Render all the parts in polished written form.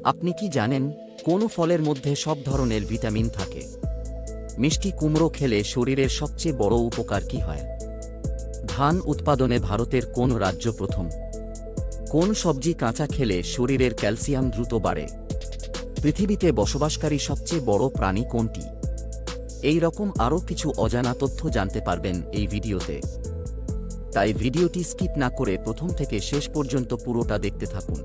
আপনি কি জানেন কোন ফলের মধ্যে সব ধরনের ভিটামিন থাকে? মিষ্টি কুমড়ো খেলে শরীরের সবচেয়ে বড় উপকার কি হয়? ধান উৎপাদনে ভারতের কোন রাজ্য প্রথম? কোন সবজি কাঁচা খেলে শরীরের ক্যালসিয়াম দ্রুত বাড়ে? পৃথিবীতে বসবাসকারী সবচেয়ে বড় প্রাণী কোনটি? এই রকম আরও কিছু অজানা তথ্য জানতে পারবেন এই ভিডিওতে। তাই ভিডিওটি স্কিপ না করে প্রথম থেকে শেষ পর্যন্ত পুরোটা দেখতে থাকুন।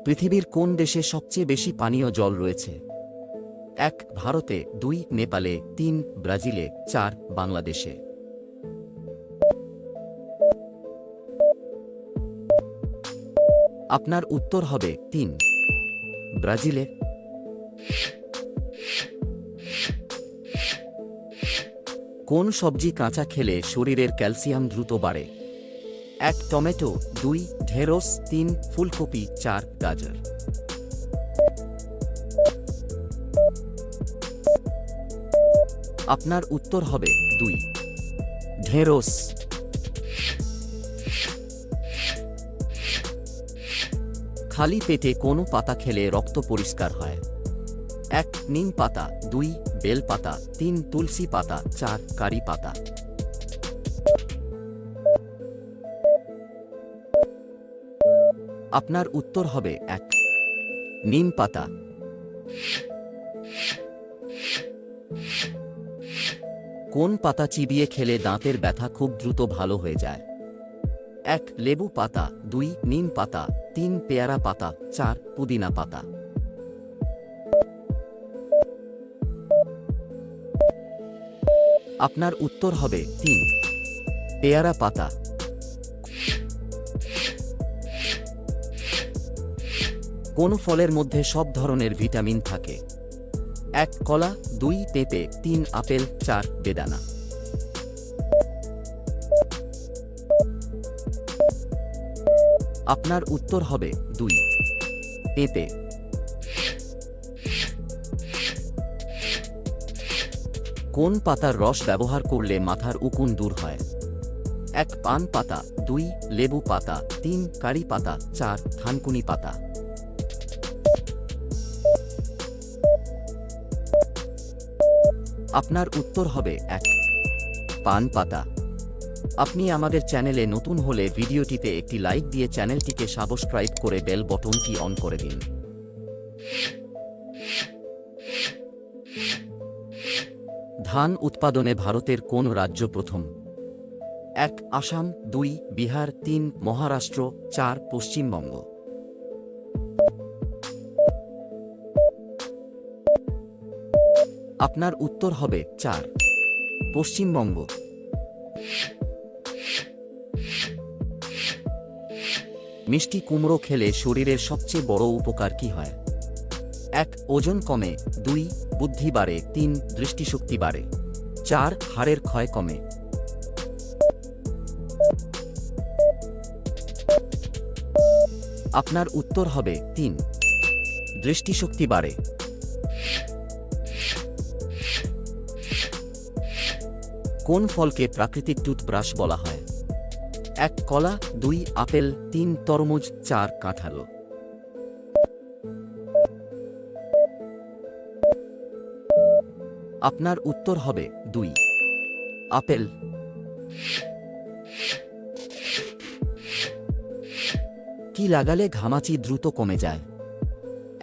পৃথিবীর কোন দেশে সবচেয়ে বেশি পানীয় জল রয়েছে? 1 ভারতে, 2 নেপালে, 3 ব্রাজিলে, 4 বাংলাদেশে। আপনার উত্তর হবে 3 ব্রাজিলে। কোন সবজি কাঁচা খেলে শরীরের ক্যালসিয়াম দ্রুত বাড়ে? 1 টমেটো, 2 ঢেঁড়স, 3 ফুলকপি, 4 গাজর। আপনার উত্তর হবে 2 ঢেঁড়স। খালি পেটে কোন পাতা খেলে রক্ত পরিষ্কার হয়? 1 নিম পাতা, 2 বেল পাতা, 3 তুলসী পাতা, 4 কারি পাতা। আপনার উত্তর হবে 1 নিম পাতা। কোন পাতা চিবিয়ে খেলে দাঁতের ব্যথা খুব দ্রুত ভালো হয়ে যায়? 1 লেবু পাতা, 2 নিম পাতা, 3 পেয়ারা পাতা, 4 পুদিনা পাতা। আপনার উত্তর হবে 3 পেয়ারা পাতা। কোন ফলের মধ্যে সব ধরনের ভিটামিন থাকে? 1 কলা, 2 পেঁপে, 3 আপেল, 4 বেদানা। আপনার উত্তর হবে 2 পেঁপে। কোন পাতার রস ব্যবহার করলে মাথার উকুন দূর হয়? 1 পান পাতা, 2 লেবু পাতা, 3 কারি পাতা, 4 থানকুনি পাতা। আপনার উত্তর হবে 1 পান পাতা। আপনি আমাদের চ্যানেলে নতুন হলে ভিডিওটিতে একটি লাইক দিয়ে চ্যানেলটিকে সাবস্ক্রাইব করে বেল বটনটি অন করে দিন। ধান উৎপাদনে ভারতের কোন রাজ্য প্রথম? 1 আসাম, 2 বিহার, 3 মহারাষ্ট্র, 4 পশ্চিমবঙ্গ। আপনার উত্তর হবে 4 পশ্চিমবঙ্গ। মিষ্টি কুমড়ো খেলে শরীরের সবচেয়ে বড় উপকার কি হয়? 1 ওজন কমে, 2 বুদ্ধি বাড়ে, 3 দৃষ্টিশক্তি বাড়ে, 4 হাড়ের ক্ষয় কমে। আপনার উত্তর হবে 3 দৃষ্টিশক্তি বাড়ে। কোন ফলকে প্রাকৃতিক টুথব্রাশ বলা হয়? 1 কলা, 2 আপেল, 3 তরমুজ, 4 কাঁঠাল। আপনার উত্তর হবে 2 আপেল। কি লাগালে ঘামাচি দ্রুত কমে যায়?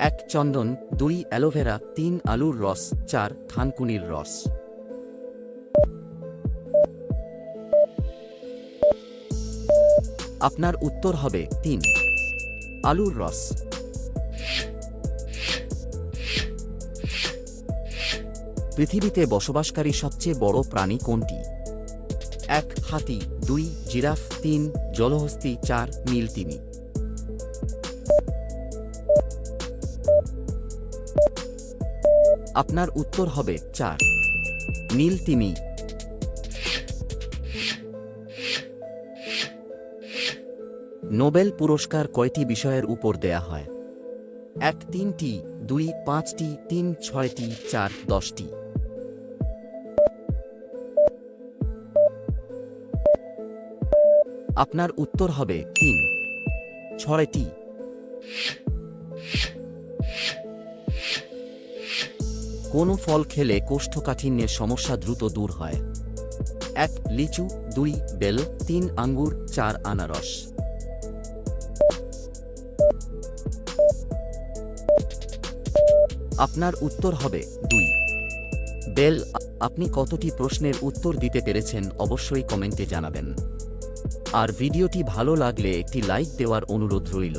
1 চন্দন, 2 অ্যালোভেরা, 3 আলুর রস, 4 থানকুনির রস। আপনার উত্তর হবে 3 আলুর রস। পৃথিবীতে বসবাসকারী সবচেয়ে বড় প্রাণী কোনটি? 1 হাতি, 2 জিরাফ, 3 জলহস্তী, 4 নীলতিমি। আপনার উত্তর হবে 4 নীলতিমি। নোবেল পুরস্কার কয়টি বিষয়ের উপর দেয়া হয়? 1 3টি, 2 5টি, 3 6টি, 4 10টি। আপনার উত্তর হবে 3 ছয়টি। কোন ফল খেলে কোষ্ঠকাঠিন্যের সমস্যা দ্রুত দূর হয়? 1 লিচু, 2 বেল, 3 আঙ্গুর, 4 আনারস। আপনার উত্তর হবে 2 বেল। আপনি কতটি প্রশ্নের উত্তর দিতে পেরেছেন অবশ্যই কমেন্টে জানাবেন। আর ভিডিওটি ভালো লাগলে একটি লাইক দেওয়ার অনুরোধ রইল।